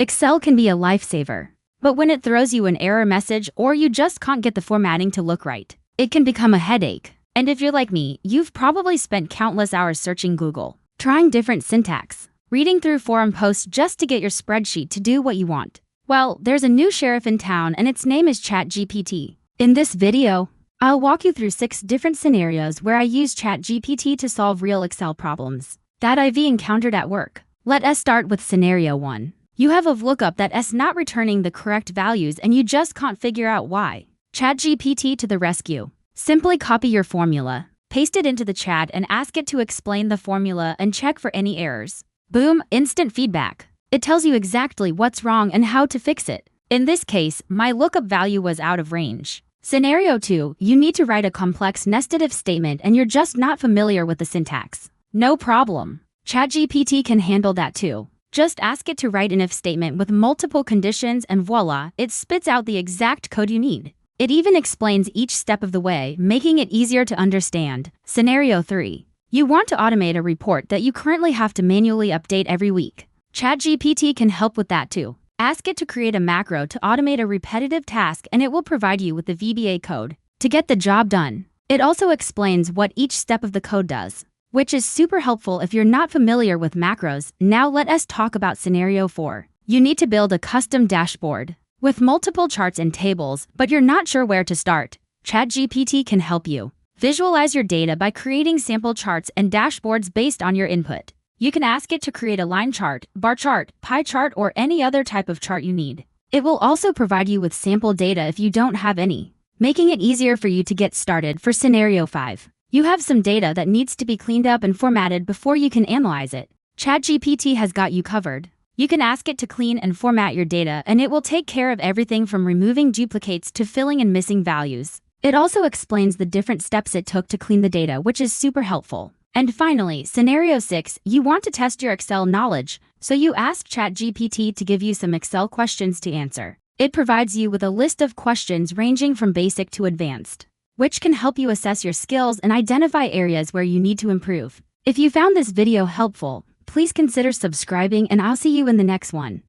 Excel can be a lifesaver. But when it throws you an error message or you just can't get the formatting to look right, it can become a headache. And if you're like me, you've probably spent countless hours searching Google, trying different syntax, reading through forum posts just to get your spreadsheet to do what you want. Well, there's a new sheriff in town and its name is ChatGPT. In this video, I'll walk you through 6 different scenarios where I use ChatGPT to solve real Excel problems that I've encountered at work. Let us start with scenario 1. You have a lookup that's not returning the correct values and you just can't figure out why. ChatGPT to the rescue. Simply copy your formula, paste it into the chat and ask it to explain the formula and check for any errors. Boom, instant feedback. It tells you exactly what's wrong and how to fix it. In this case, my lookup value was out of range. Scenario 2, you need to write a complex nested if statement and you're just not familiar with the syntax. No problem. ChatGPT can handle that too. Just ask it to write an if statement with multiple conditions and voila, it spits out the exact code you need. It even explains each step of the way, making it easier to understand. Scenario 3. You want to automate a report that you currently have to manually update every week. ChatGPT can help with that too. Ask it to create a macro to automate a repetitive task and it will provide you with the VBA code to get the job done. It also explains what each step of the code does, which is super helpful if you're not familiar with macros. Now let us talk about scenario 4. You need to build a custom dashboard with multiple charts and tables, but you're not sure where to start. ChatGPT can help you. Visualize your data by creating sample charts and dashboards based on your input. You can ask it to create a line chart, bar chart, pie chart, or any other type of chart you need. It will also provide you with sample data if you don't have any, making it easier for you to get started. For scenario 5. You have some data that needs to be cleaned up and formatted before you can analyze it. ChatGPT has got you covered. You can ask it to clean and format your data and it will take care of everything from removing duplicates to filling in missing values. It also explains the different steps it took to clean the data, which is super helpful. And finally, scenario 6, you want to test your Excel knowledge, so you ask ChatGPT to give you some Excel questions to answer. It provides you with a list of questions ranging from basic to advanced, which can help you assess your skills and identify areas where you need to improve. If you found this video helpful, please consider subscribing and I'll see you in the next one.